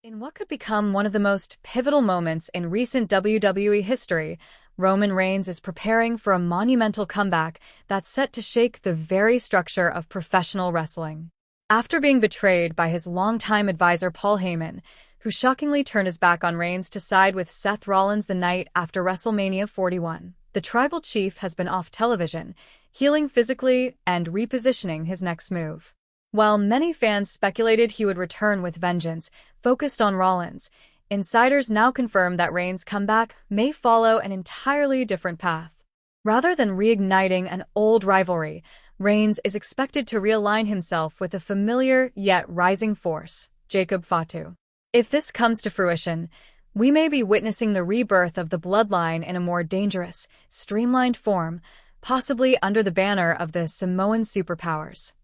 In what could become one of the most pivotal moments in recent WWE history, Roman Reigns is preparing for a monumental comeback that's set to shake the very structure of professional wrestling. After being betrayed by his longtime advisor Paul Heyman, who shockingly turned his back on Reigns to side with Seth Rollins the night after WrestleMania 41, the Tribal Chief has been off television, healing physically and repositioning his next move. While many fans speculated he would return with vengeance, focused on Rollins, insiders now confirm that Reigns' comeback may follow an entirely different path. Rather than reigniting an old rivalry, Reigns is expected to realign himself with a familiar yet rising force, Jacob Fatu. If this comes to fruition, we may be witnessing the rebirth of the bloodline in a more dangerous, streamlined form, possibly under the banner of the Samoan superpowers.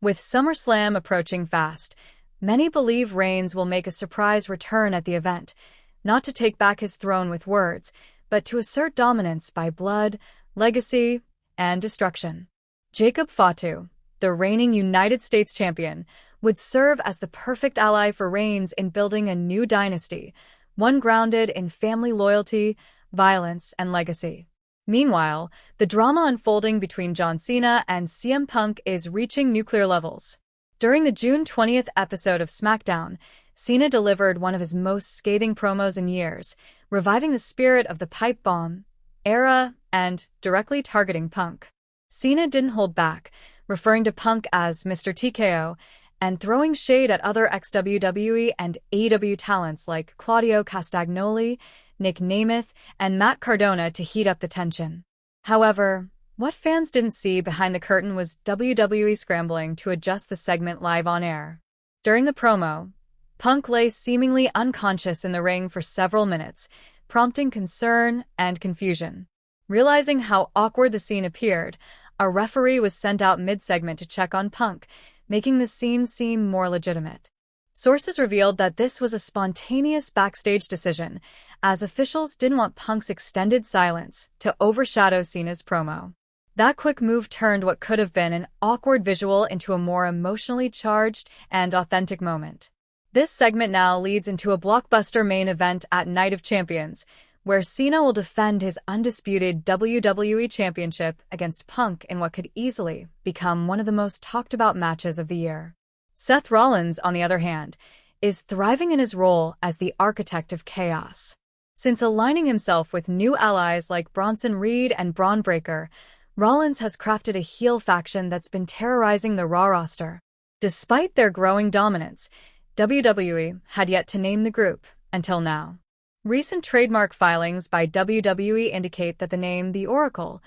With SummerSlam approaching fast, many believe Reigns will make a surprise return at the event, not to take back his throne with words, but to assert dominance by blood, legacy, and destruction. Jacob Fatu, the reigning United States champion, would serve as the perfect ally for Reigns in building a new dynasty, one grounded in family loyalty, violence, and legacy. Meanwhile, the drama unfolding between John Cena and CM Punk is reaching nuclear levels. During the June 20th episode of SmackDown, Cena delivered one of his most scathing promos in years, reviving the spirit of the pipe bomb era and directly targeting Punk. Cena didn't hold back, referring to Punk as Mr. TKO and throwing shade at other ex-WWE and AEW talents like Claudio Castagnoli, Nick Nemeth, and Matt Cardona to heat up the tension. However, what fans didn't see behind the curtain was WWE scrambling to adjust the segment live on air. During the promo, Punk lay seemingly unconscious in the ring for several minutes, prompting concern and confusion. Realizing how awkward the scene appeared, a referee was sent out mid-segment to check on Punk, making the scene seem more legitimate. Sources revealed that this was a spontaneous backstage decision, as officials didn't want Punk's extended silence to overshadow Cena's promo. That quick move turned what could have been an awkward visual into a more emotionally charged and authentic moment. This segment now leads into a blockbuster main event at Night of Champions, where Cena will defend his undisputed WWE Championship against Punk in what could easily become one of the most talked-about matches of the year. Seth Rollins, on the other hand, is thriving in his role as the architect of chaos. Since aligning himself with new allies like Bronson Reed and Braun Breaker, Rollins has crafted a heel faction that's been terrorizing the Raw roster. Despite their growing dominance, WWE had yet to name the group until now. Recent trademark filings by WWE indicate that the name The Oracle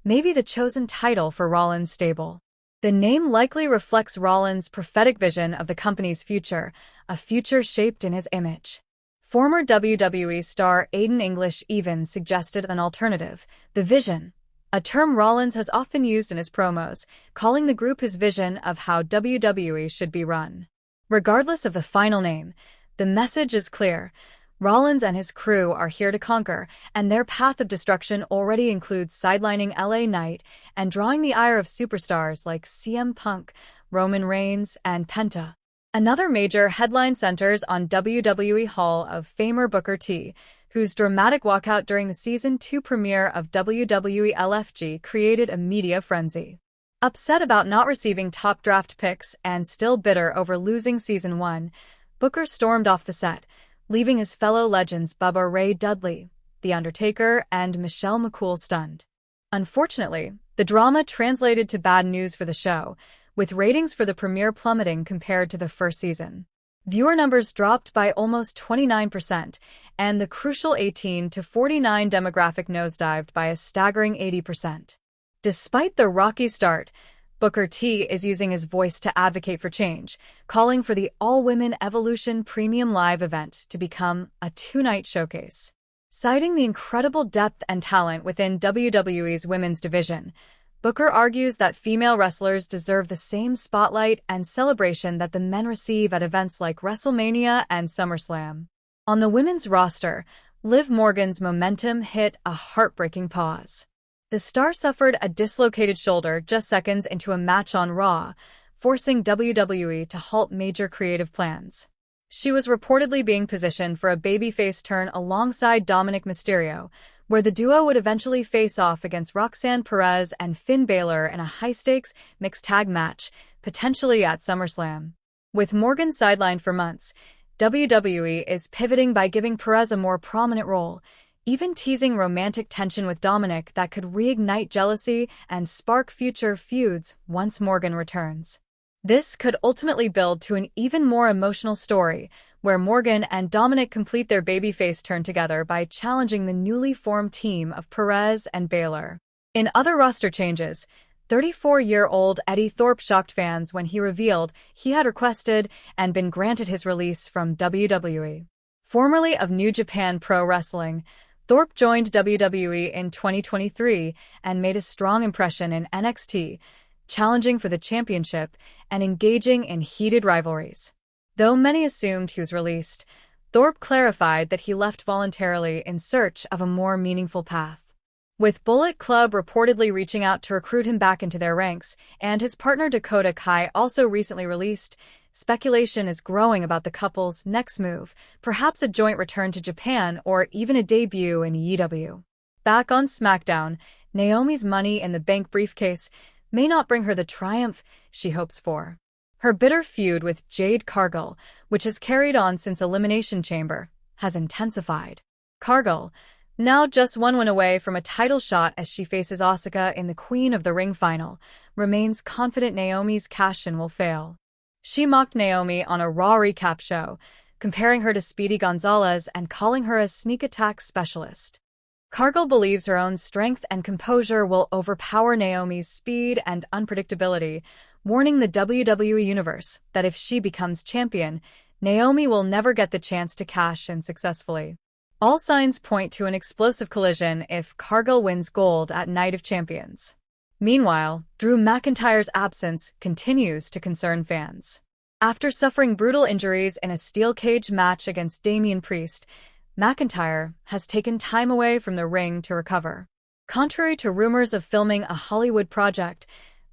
may be the chosen title for Rollins' stable. The name likely reflects Rollins' prophetic vision of the company's future, a future shaped in his image. Former WWE star Aiden English even suggested an alternative, The Vision, a term Rollins has often used in his promos, calling the group his vision of how WWE should be run. Regardless of the final name, the message is clear. Rollins and his crew are here to conquer, and their path of destruction already includes sidelining LA Knight and drawing the ire of superstars like CM Punk, Roman Reigns, and Penta. Another major headline centers on WWE Hall of Famer Booker T, whose dramatic walkout during the Season 2 premiere of WWE LFG created a media frenzy. Upset about not receiving top draft picks and still bitter over losing Season 1, Booker stormed off the set, leaving his fellow legends Bubba Ray Dudley, The Undertaker, and Michelle McCool stunned. Unfortunately, the drama translated to bad news for the show, with ratings for the premiere plummeting compared to the first season. Viewer numbers dropped by almost 29%, and the crucial 18 to 49 demographic nosedived by a staggering 80%. Despite the rocky start, Booker T is using his voice to advocate for change, calling for the All-Women Evolution Premium Live event to become a two-night showcase. Citing the incredible depth and talent within WWE's women's division, Booker argues that female wrestlers deserve the same spotlight and celebration that the men receive at events like WrestleMania and SummerSlam. On the women's roster, Liv Morgan's momentum hit a heartbreaking pause. The star suffered a dislocated shoulder just seconds into a match on Raw, forcing WWE to halt major creative plans. She was reportedly being positioned for a babyface turn alongside Dominic Mysterio, where the duo would eventually face off against Roxanne Perez and Finn Balor in a high-stakes mixed tag match, potentially at SummerSlam. With Morgan sidelined for months, WWE is pivoting by giving Perez a more prominent role, even teasing romantic tension with Dominic that could reignite jealousy and spark future feuds once Morgan returns. This could ultimately build to an even more emotional story, where Morgan and Dominic complete their babyface turn together by challenging the newly formed team of Perez and Balor. In other roster changes, 34-year-old Eddie Thorpe shocked fans when he revealed he had requested and been granted his release from WWE. Formerly of New Japan Pro Wrestling, Thorpe joined WWE in 2023 and made a strong impression in NXT, challenging for the championship and engaging in heated rivalries. Though many assumed he was released, Thorpe clarified that he left voluntarily in search of a more meaningful path. With Bullet Club reportedly reaching out to recruit him back into their ranks, and his partner Dakota Kai also recently released, speculation is growing about the couple's next move, perhaps a joint return to Japan or even a debut in EW. Back on SmackDown, Naomi's Money in the Bank briefcase may not bring her the triumph she hopes for. Her bitter feud with Jade Cargill, which has carried on since Elimination Chamber, has intensified. Cargill, now just one win away from a title shot as she faces Asuka in the Queen of the Ring final, remains confident Naomi's cash-in will fail. She mocked Naomi on a Raw recap show, comparing her to Speedy Gonzalez and calling her a sneak attack specialist. Cargill believes her own strength and composure will overpower Naomi's speed and unpredictability, warning the WWE Universe that if she becomes champion, Naomi will never get the chance to cash in successfully. All signs point to an explosive collision if Cargill wins gold at Night of Champions. Meanwhile, Drew McIntyre's absence continues to concern fans. After suffering brutal injuries in a steel cage match against Damian Priest, McIntyre has taken time away from the ring to recover. Contrary to rumors of filming a Hollywood project,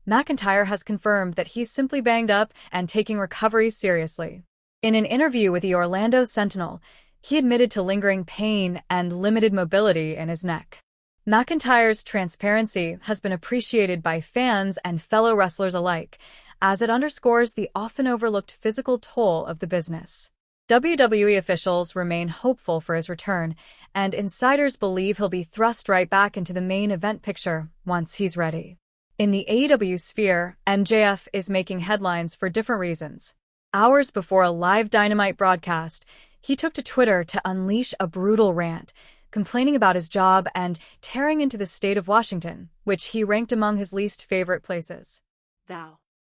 McIntyre has confirmed that he's simply banged up and taking recovery seriously. In an interview with the Orlando Sentinel, he admitted to lingering pain and limited mobility in his neck. McIntyre's transparency has been appreciated by fans and fellow wrestlers alike, as it underscores the often overlooked physical toll of the business. WWE officials remain hopeful for his return, and insiders believe he'll be thrust right back into the main event picture once he's ready. In the AEW sphere, MJF is making headlines for different reasons. Hours before a live Dynamite broadcast, he took to Twitter to unleash a brutal rant, complaining about his job and tearing into the state of Washington, which he ranked among his least favorite places. Thou